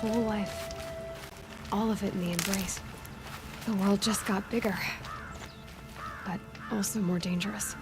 whole life. All of it in the embrace. The world just got bigger, but also more dangerous.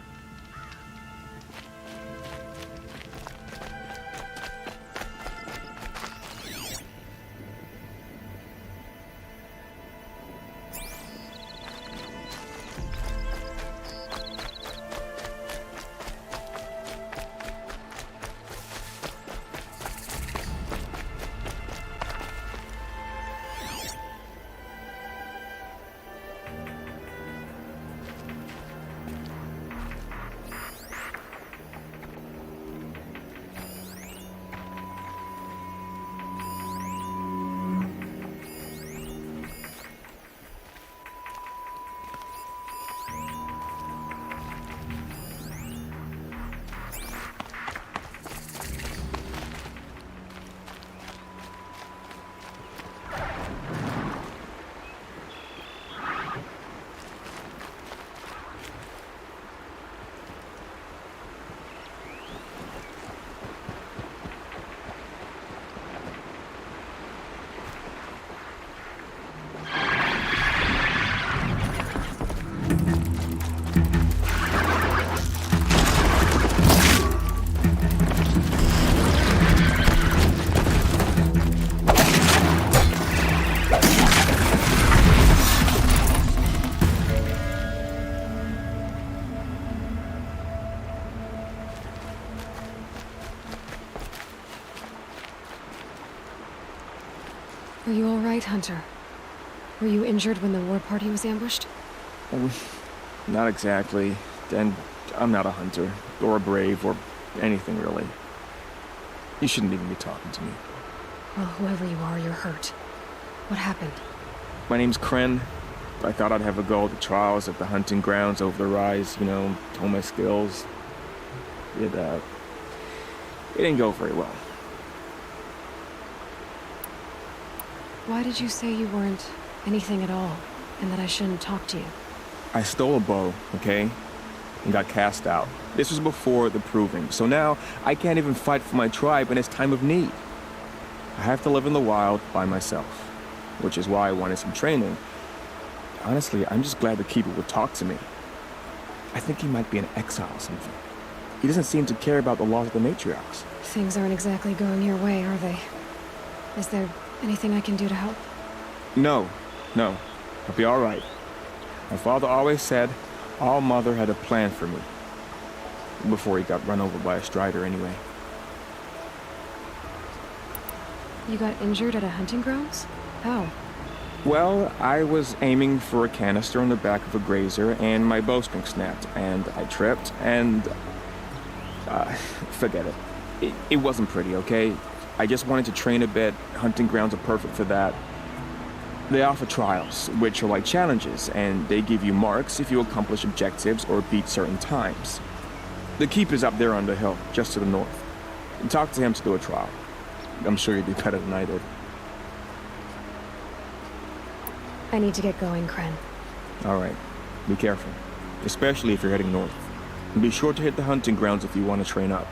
Are you all right, Hunter? Were you injured when the war party was ambushed? Not exactly. And I'm not a hunter, or a brave, or anything really. You shouldn't even be talking to me. Well, whoever you are, you're hurt. What happened? My name's Kren. I thought I'd have a go at the trials at the hunting grounds over the rise, hone my skills. It didn't go very well. Why did you say you weren't anything at all, and that I shouldn't talk to you? I stole a bow, okay? And got cast out. This was before the proving, so now I can't even fight for my tribe in its time of need. I have to live in the wild by myself, which is why I wanted some training. Honestly, I'm just glad the Keeper would talk to me. I think he might be in exile or something. He doesn't seem to care about the laws of the matriarchs. Things aren't exactly going your way, are they? Is there anything I can do to help? No. I'll be all right. My father always said All Mother had a plan for me. Before he got run over by a strider anyway. You got injured at a hunting grounds? How? Well, I was aiming for a canister on the back of a grazer, and my bowstring snapped, and I tripped, and... forget it. It wasn't pretty, okay? I just wanted to train a bit. Hunting grounds are perfect for that. They offer trials, which are like challenges, and they give you marks if you accomplish objectives or beat certain times. The Keeper's up there on the hill, just to the north. Talk to him to do a trial. I'm sure you'd be better than I did. I need to get going, Kren. All right. Be careful. Especially if you're heading north. And be sure to hit the hunting grounds if you want to train up.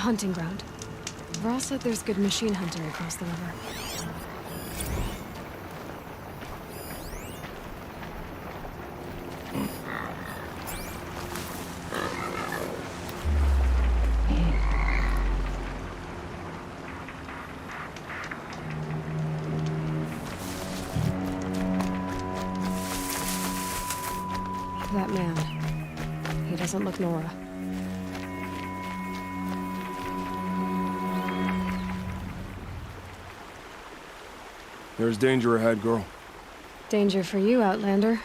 hunting ground. Varl said there's good machine hunter across the river. That man. He doesn't look Nora. There's danger ahead, girl. Danger for you, Outlander.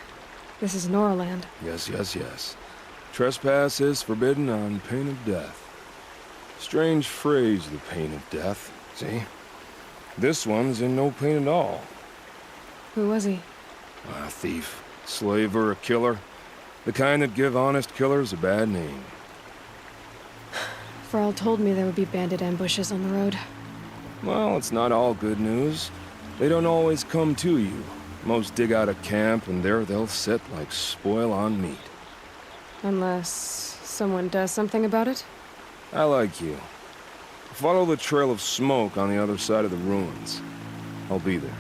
This is Noraland. Yes, yes, yes. Trespass is forbidden on pain of death. Strange phrase, the pain of death. See? This one's in no pain at all. Who was he? A thief, slaver, a killer. The kind that give honest killers a bad name. Varl told me there would be bandit ambushes on the road. Well, it's not all good news. They don't always come to you. Most dig out a camp, and there they'll sit like spoil on meat. Unless someone does something about it? I like you. Follow the trail of smoke on the other side of the ruins. I'll be there.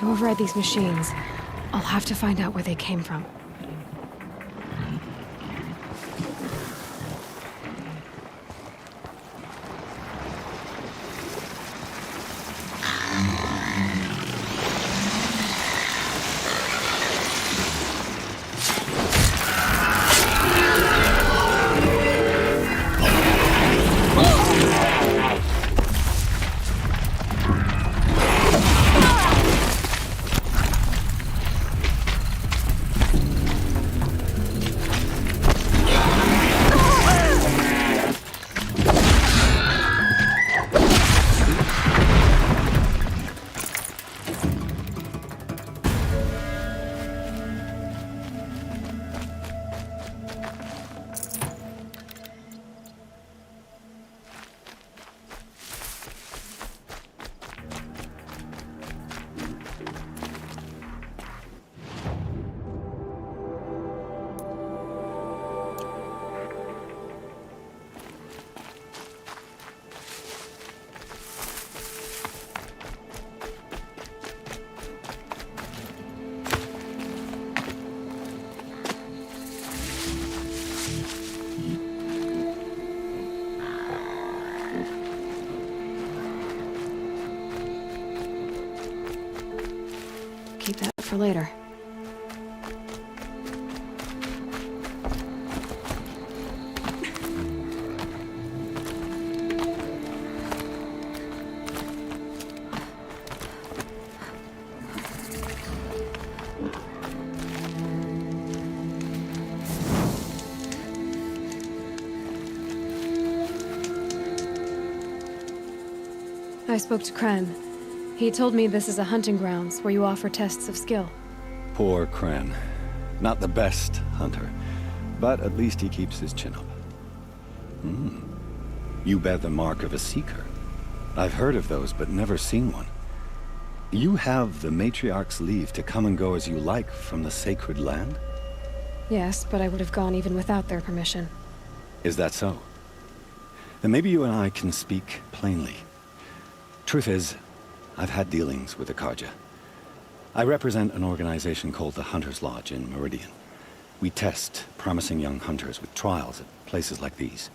To override these machines, I'll have to find out where they came from. Keep that for later. I spoke to Kren. He told me this is a hunting grounds where you offer tests of skill. Poor Kren. Not the best hunter, but at least he keeps his chin up. You bear the mark of a seeker. I've heard of those, but never seen one. You have the matriarch's leave to come and go as you like from the sacred land? Yes, but I would have gone even without their permission. Is that so? Then maybe you and I can speak plainly. Truth is, I've had dealings with the Karja. I represent an organization called the Hunter's Lodge in Meridian. We test promising young hunters with trials at places like these.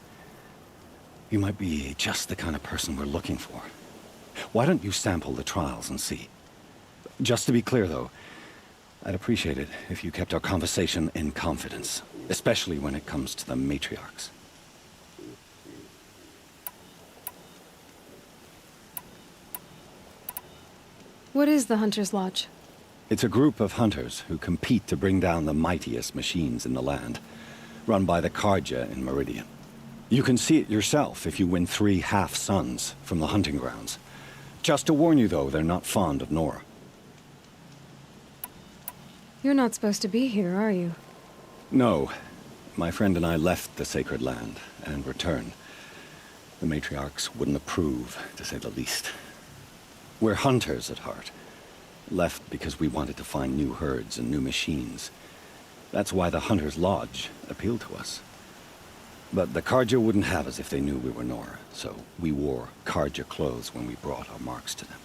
You might be just the kind of person we're looking for. Why don't you sample the trials and see? Just to be clear, though, I'd appreciate it if you kept our conversation in confidence, especially when it comes to the matriarchs. What is the Hunter's Lodge? It's a group of hunters who compete to bring down the mightiest machines in the land, run by the Karja in Meridian. You can see it yourself if you win 3 half-suns from the hunting grounds. Just to warn you, though, they're not fond of Nora. You're not supposed to be here, are you? No. My friend and I left the sacred land and returned. The matriarchs wouldn't approve, to say the least. We're hunters at heart. Left because we wanted to find new herds and new machines. That's why the Hunter's Lodge appealed to us. But the Karja wouldn't have us if they knew we were Nora, so we wore Karja clothes when we brought our marks to them.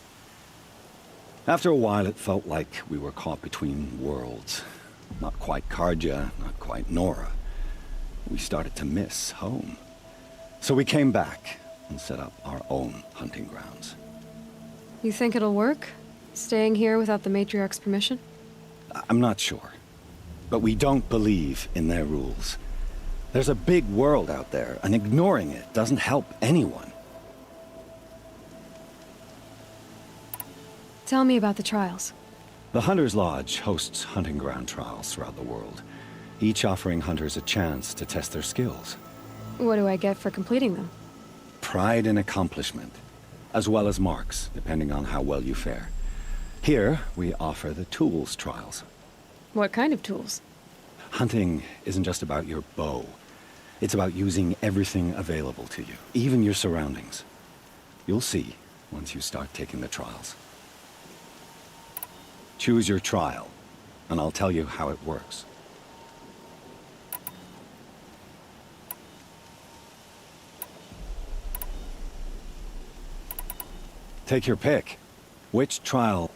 After a while, it felt like we were caught between worlds. Not quite Karja, not quite Nora. We started to miss home. So we came back and set up our own hunting grounds. You think it'll work? Staying here without the matriarch's permission? I'm not sure. But we don't believe in their rules. There's a big world out there, and ignoring it doesn't help anyone. Tell me about the trials. The Hunter's Lodge hosts hunting ground trials throughout the world, each offering hunters a chance to test their skills. What do I get for completing them? Pride in accomplishment, as well as marks, depending on how well you fare. Here, we offer the tools trials. What kind of tools? Hunting isn't just about your bow. It's about using everything available to you, even your surroundings. You'll see once you start taking the trials. Choose your trial, and I'll tell you how it works. Take your pick. Which trial?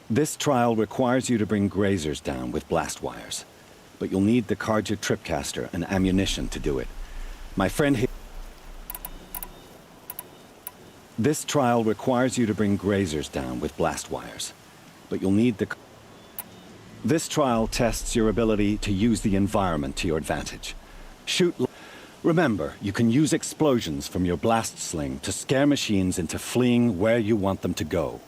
This trial requires you to bring grazers down with blast wires. But you'll need the Karja tripcaster and ammunition to do it. My friend here... This trial requires you to bring grazers down with blast wires. But you'll need the... This trial tests your ability to use the environment to your advantage. Shoot... Remember, you can use explosions from your blast sling to scare machines into fleeing where you want them to go.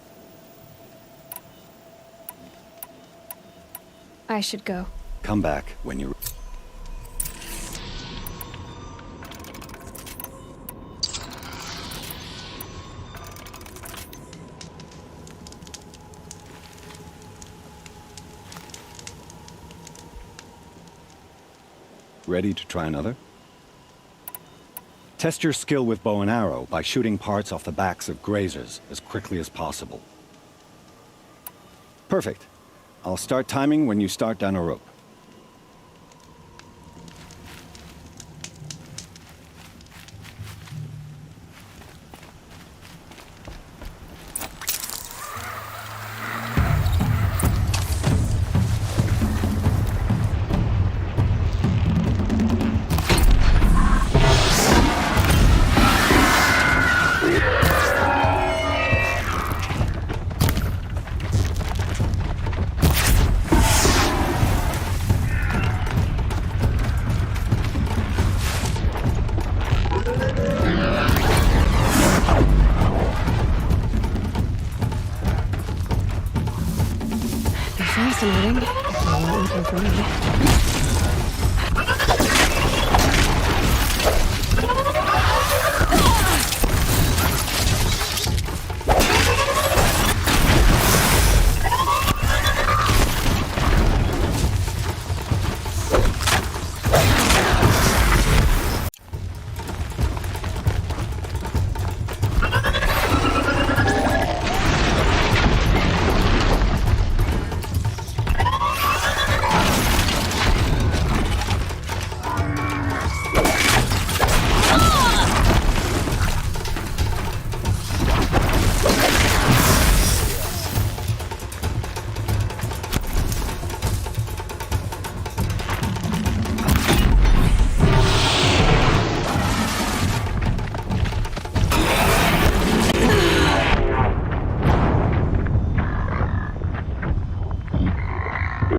I should go. Come back when you're... Ready to try another? Test your skill with bow and arrow by shooting parts off the backs of grazers as quickly as possible. Perfect. I'll start timing when you start down a rope. fascinating, if you weren't looking for me.